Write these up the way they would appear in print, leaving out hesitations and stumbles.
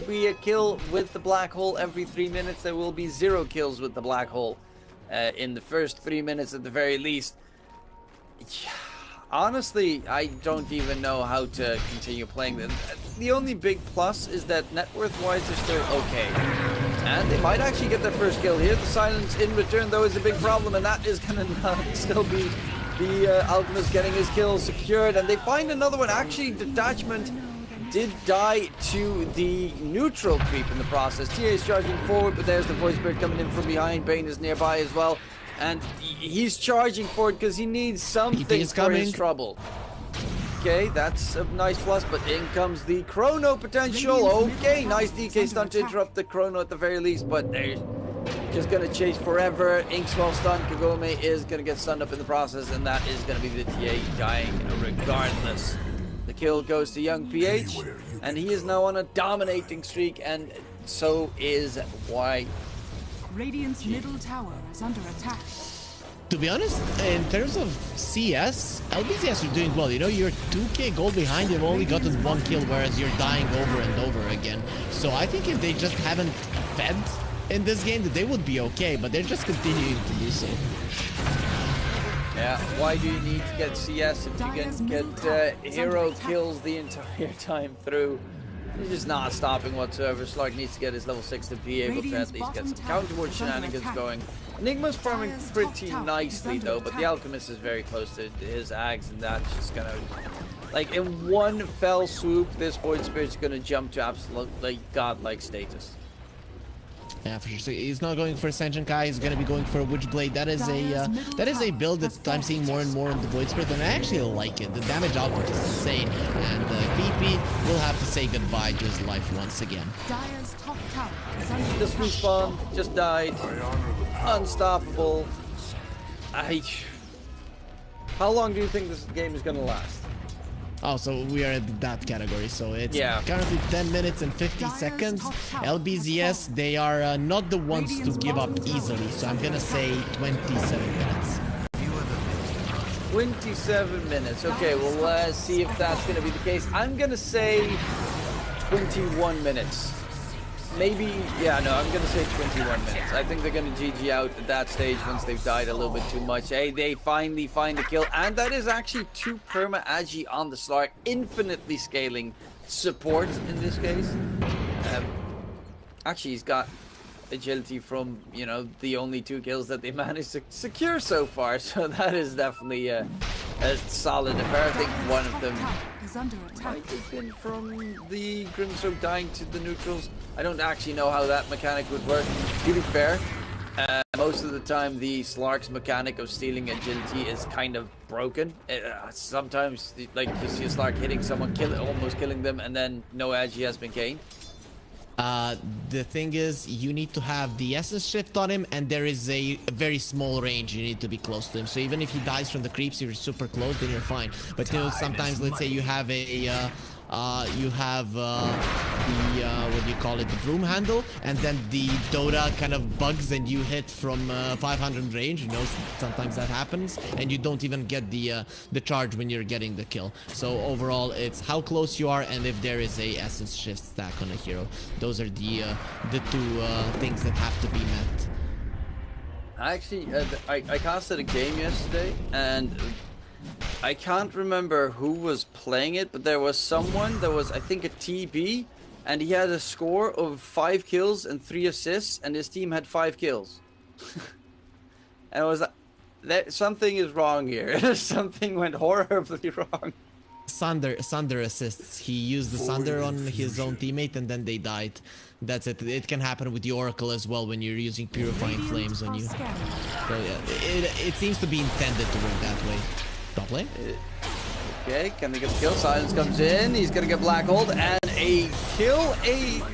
be a kill with the black hole every 3 minutes. There will be 0 kills with the black hole in the first 3 minutes at the very least. Honestly, I don't even know how to continue playing them. The only big plus is that net worth-wise, they're still okay. And they might actually get their first kill here. The silence in return, though, is a big problem, and that is going to still be the Alchemist getting his kill secured. And they find another one. Actually, Detachment did die to the neutral creep in the process. TA is charging forward, but there's the Void Spirit coming in from behind. Bane is nearby as well. And he's charging forward because he needs something for his trouble. Okay, that's a nice plus, but in comes the Chrono potential. Okay, nice DK stun to interrupt the Chrono at the very least, but they're just going to chase forever. Inkswell stun, Kagome is going to get stunned up in the process, and that is going to be the TA dying regardless. The kill goes to Young PH, and he is now on a dominating streak, and so is Y. Radiant's middle tower is under attack. To be honest, in terms of CS, LBZS are doing well. You know, you're 2k gold behind, you've only gotten 1 kill, whereas you're dying over and over again. So I think if they just haven't fed in this game, that they would be okay, but they're just continuing to do so. Yeah, why do you need to get CS if you can get hero kills the entire time through? He's just not stopping whatsoever. Slark needs to get his level 6 to be able to at least get some counterward shenanigans going. Enigma's farming pretty nicely though, but the Alchemist is very close to his Ags, and that's just gonna, like, in one fell swoop, this Void Spirit's gonna jump to absolutely godlike status. Yeah, for sure. So he's not going for Ascension Kai. He's gonna be going for a Witchblade. That is a build that I'm seeing more and more in the Void Spirit, and I actually like it. The damage output is insane, and PP will have to say goodbye to his life once again. Just respawned, just died, unstoppable. How long do you think this game is gonna last? Oh, so we are at that category. So it's currently 10 minutes and 50 seconds. LBZS, they are not the ones to give up easily. So I'm going to say 27 minutes. 27 minutes. Okay, well, let's see if that's going to be the case. I'm going to say 21 minutes. Maybe, yeah, no, I'm going to say 21 minutes. I think they're going to GG out at that stage once they've died a little bit too much. Hey, they finally find a kill, and that is actually 2 perma agi on the Slark, infinitely scaling support in this case. Actually, he's got agility from, you know, the only 2 kills that they managed to secure so far, so that is definitely a solid affair. I think one of them might have been from the Grimstroke dying to the neutrals. I don't actually know how that mechanic would work. To be fair, most of the time the Slark's mechanic of stealing agility is kind of broken. Sometimes, like, you see a Slark hitting someone, almost killing them, and then no agi has been gained. The thing is, you need to have the essence shift on him, and there is a very small range you need to be close to him. So even if he dies from the creeps, you're super close, then you're fine. But you know, sometimes, let's say you have a what do you call it, the broom handle, and then the Dota kind of bugs and you hit from 500 range. You know, sometimes that happens, and you don't even get the charge when you're getting the kill. So overall, it's how close you are and if there is a essence shift stack on a hero. Those are the 2 things that have to be met. Actually, I casted a game yesterday, and I can't remember who was playing it, but there was someone that was, I think, a TB, and he had a score of 5 kills and 3 assists, and his team had 5 kills. And I was like, something is wrong here. Something went horribly wrong. Sunder assists. He used the Sunder on his own teammate, and then they died. That's it. It can happen with the Oracle as well when you're using Purifying Flames on you. So yeah, it seems to be intended to work that way. Top lane. Okay, can they get the kill? Silence comes in. He's gonna get black hold, and a kill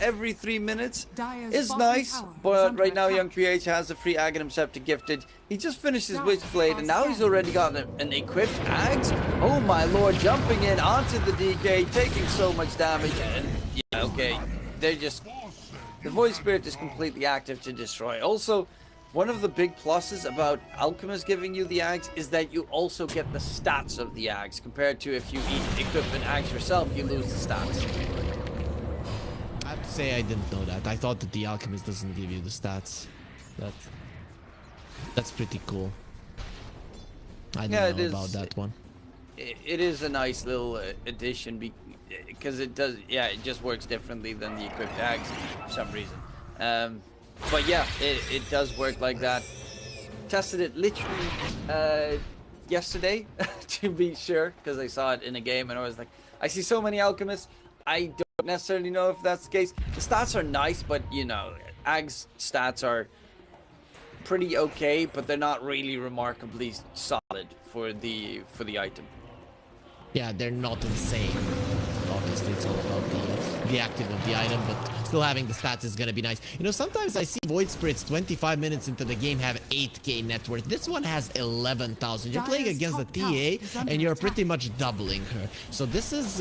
every 3 minutes is nice. But right now, Young PH has a free Aghanim Scepter gifted. He just finished his Witchblade, and now he's already got an equipped Ags. Oh my lord, jumping in onto the DK, taking so much damage. And yeah, okay, they're just, the Void Spirit is completely active to destroy. Also, one of the big pluses about Alchemist giving you the Ags is that you also get the stats of the Ags, compared to if you equip an Ags yourself, you lose the stats. say I didn't know that. I thought that the Alchemist doesn't give you the stats. That's pretty cool. I didn't know about that one. It is a nice little addition because it does, yeah, it just works differently than the equipped ags for some reason. But yeah, it does work like that. Tested it literally yesterday to be sure, because I saw it in a game and I was like, I see so many alchemists. I don't necessarily know if that's the case. The stats are nice, but you know, ags stats are pretty okay, but they're not really remarkably solid for the item. Yeah, they're not insane. Obviously, it's all about the active of the item, but still having the stats is gonna be nice. You know, sometimes I see Void Spirits 25 minutes into the game have 8k net worth. This one has 11,000. You're playing against the TA, and you're pretty much doubling her. So this is,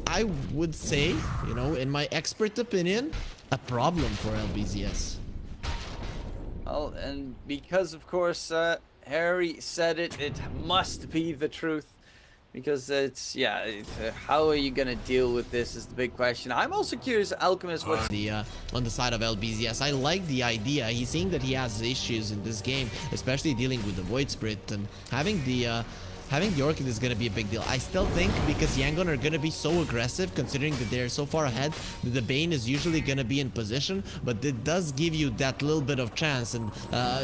I would say, you know, in my expert opinion, a problem for LBZS. Well, and because of course Harry said it, it must be the truth. Because it's, yeah, how are you gonna deal with this is the big question. I'm also curious, Alchemist, what's on the side of LBZS. I like the idea. He's saying that he has issues in this game, especially dealing with the Void Spirit, and having the Orchid is gonna be a big deal. I still think because Yangon are gonna be so aggressive, considering that they're so far ahead, that the Bane is usually gonna be in position, but it does give you that little bit of chance, and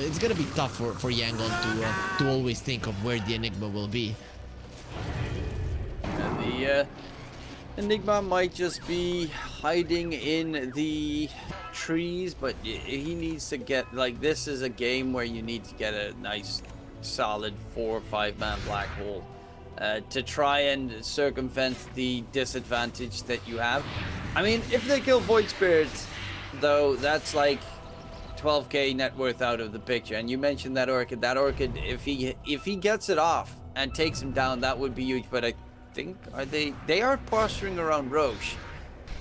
it's gonna be tough for Yangon to always think of where the Enigma will be. the Enigma might just be hiding in the trees, but he needs to get, like, this is a game where you need to get a nice solid 4 or 5 man black hole to try and circumvent the disadvantage that you have. I mean, if they kill Void Spirit, though, that's like 12k net worth out of the picture. And you mentioned that Orchid. That Orchid, if he gets it off and takes him down, that would be huge. But I think they are posturing around Roche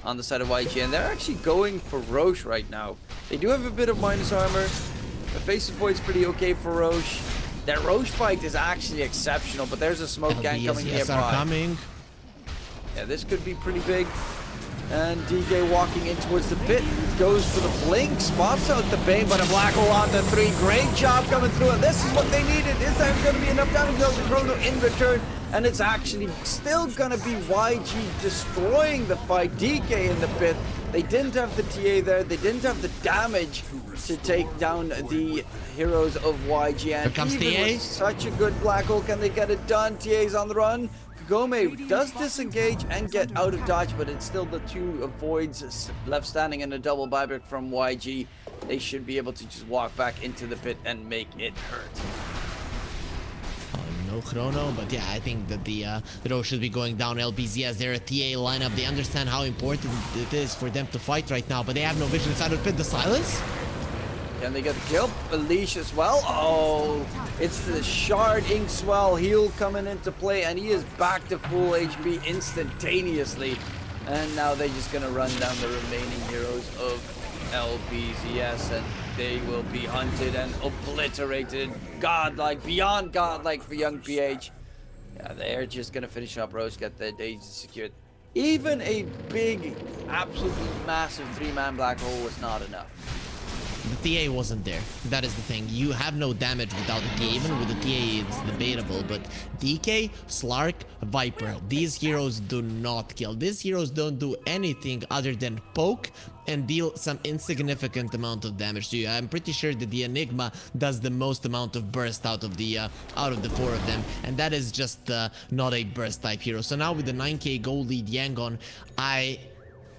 on the side of YG, and they're actually going for Roche right now. They do have a bit of minus armor. The face of Void's pretty okay for Roche. That Roche fight is actually exceptional, but there's a smoke gang coming nearby. Coming. Yeah, this could be pretty big. And DK walking in towards the pit, goes for the blink, spots out the Bane, but a black hole on the 3. Great job coming through, and this is what they needed. Is there going to be enough damage to the Chrono in return? And it's actually still going to be YG destroying the fight. DK in the pit. They didn't have the TA there. They didn't have the damage to take down the heroes of YG. And here comes even with such a good black hole, can they get it done? TA's on the run. Gome does disengage and get out of dodge, but it's still the 2 voids left standing and a double buyback from YG. They should be able to just walk back into the pit and make it hurt. No chrono, but yeah, I think that the row should be going down. LBZS, they're a TA lineup. They understand how important it is for them to fight right now, but they have no vision inside of the pit. The silence. Can they get the kill? Elish as well. Oh, it's the Shard Inkswell heal coming into play, and he is back to full HP instantaneously. And now they're just gonna run down the remaining heroes of LBZS, and they will be hunted and obliterated. Godlike, beyond godlike for young PH. Yeah, they're just gonna finish up Rose, get their days secured. Even a big, absolutely massive 3-man black hole was not enough. The TA wasn't there. That is the thing. You have no damage without the TA. Even with the TA, it's debatable. But DK, Slark, Viper, these heroes do not kill. These heroes don't do anything other than poke and deal some insignificant amount of damage to you. I'm pretty sure that the Enigma does the most amount of burst out of the 4 of them, and that is just not a burst type hero. So now with the 9k goal lead Yangon,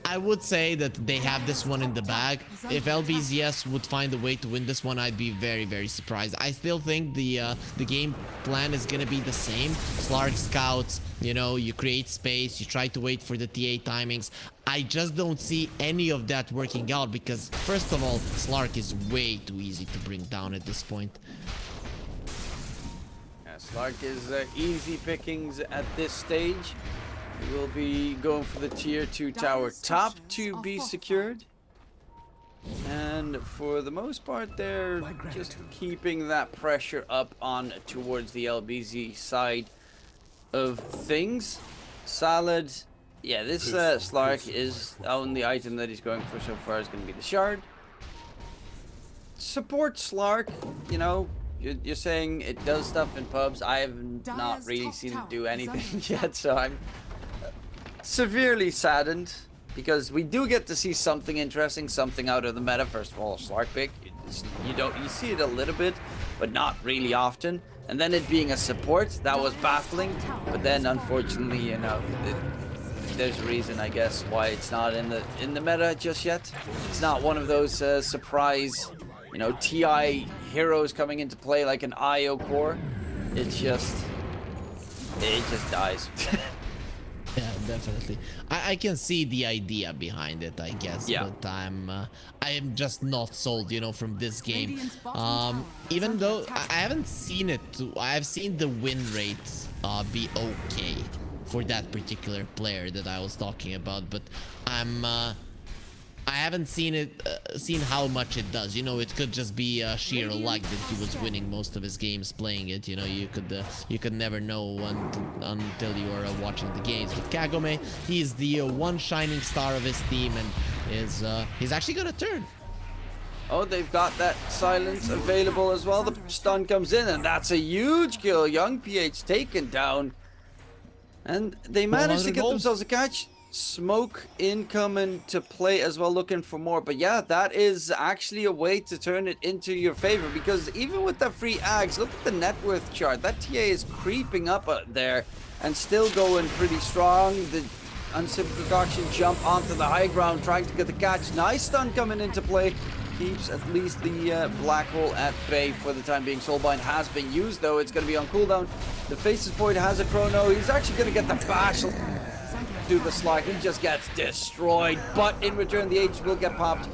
I would say that they have this one in the bag. If LBZS would find a way to win this one, I'd be very, very surprised. I still think the game plan is gonna be the same. Slark scouts, you know, you create space, you try to wait for the TA timings. I just don't see any of that working out because, first of all, Slark is way too easy to bring down at this point. Yeah, Slark is easy pickings at this stage. We will be going for the tier 2 tower top to be secured. And for the most part, they're just keeping that pressure up on towards the LBZ side of things. Salad Yeah, this Slark is the only item that he's going for so far is going to be the shard. Support Slark, you know, you're saying it does stuff in pubs. I have not really seen it do anything yet, so I'm severely saddened because we do get to see something interesting, something out of the meta. First of all, Slark pick, you see it a little bit, but not really often. And then it being a support, that was baffling. But then, unfortunately, you know, there's a reason, I guess, why it's not in the meta just yet. It's not one of those surprise, you know, TI heroes coming into play like an IO core. It just dies. Yeah, definitely. I can see the idea behind it, I guess. Yeah. But I am just not sold, you know, from this game. Even though I haven't seen it. I have seen the win rate be okay for that particular player that I was talking about, but I haven't seen how much it does. You know, it could just be sheer luck that he was winning most of his games playing it. You know, you could never know until you are watching the games. But Kagome, he's the one shining star of his team, and he's actually gonna turn. Oh, they've got that silence available as well. The stun comes in, and that's a huge kill. Young PH taken down, and they managed to get themselves a catch. Smoke incoming to play as well, looking for more. But yeah, that is actually a way to turn it into your favor, because even with the free ags, look at the net worth chart. That TA is creeping up there and still going pretty strong. The Unsipped Concoction jump onto the high ground, trying to get the catch. Nice stun coming into play. Keeps at least the black hole at bay for the time being. Soulbind has been used, though. It's going to be on cooldown. The Faceless Void has a chrono. He's actually going to get the bash. Do the slide. He just gets destroyed, but in return the Aegis will get popped.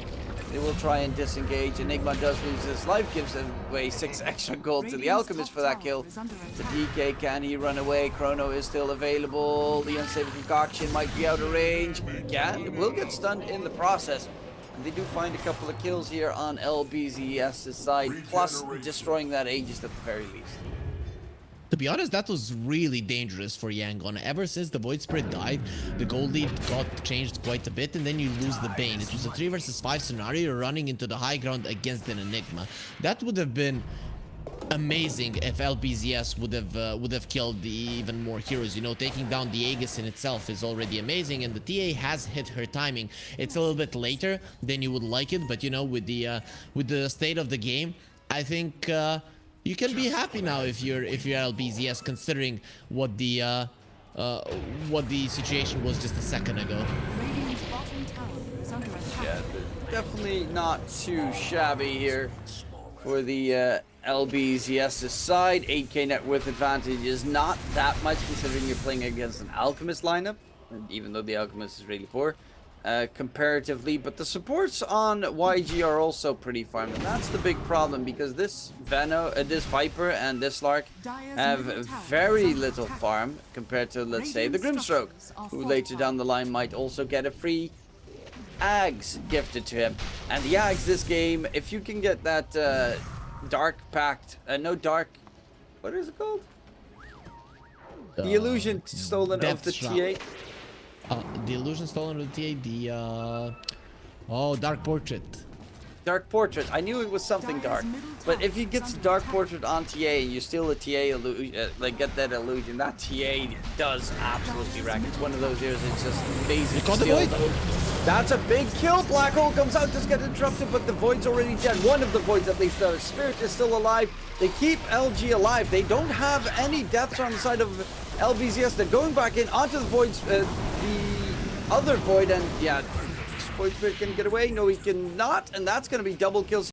They will try and disengage. Enigma does lose his life, gives away 6 extra gold to the Alchemist for that kill. The DK, can he run away? Chrono is still available. The Unstable Concoction might be out of range. Yeah, it will get stunned in the process. And they do find a couple of kills here on LBZS's side, plus destroying that Aegis at the very least. To be honest, that was really dangerous for Yangon. Ever since the Void Spirit died, the gold lead got changed quite a bit, and then you lose the Bane. It was a 3 versus 5 scenario, running into the high ground against an Enigma. That would have been amazing if LBZS would have killed the even more heroes. You know, taking down the Aegis in itself is already amazing, and the TA has hit her timing. It's a little bit later than you would like it, but you know, with the state of the game, I think you can be happy now if you're LBZS, considering what the situation was just a second ago. Yeah, definitely not too shabby here for the LBZS's side. 8k net worth advantage is not that much, considering you're playing against an Alchemist lineup, even though the Alchemist is really poor comparatively. But the supports on YG are also pretty farmed, and that's the big problem, because this this Viper and this Lark have very little farm compared to, let's say, the Grimstroke, who later down the line might also get a free Ags gifted to him. And the Ags this game, if you can get that Dark Pact, what is it called? The illusion stolen of the TA. The illusion stolen of the TA, oh, Dark Portrait. Dark Portrait. I knew it was something dark. But if you get Dark Portrait on TA and you steal the TA illusion, like get that illusion, that TA does absolutely wreck. It's one of those years, it's just amazing. That's a big kill. Black Hole comes out, just get interrupted, but the Void's already dead. One of the Voids, at least. The Spirit is still alive. They keep LG alive. They don't have any deaths on the side of LBZS. They're going back in onto the Void's, the other Void, and yeah, Void Spirit can get away. No, he cannot, and that's going to be double kills.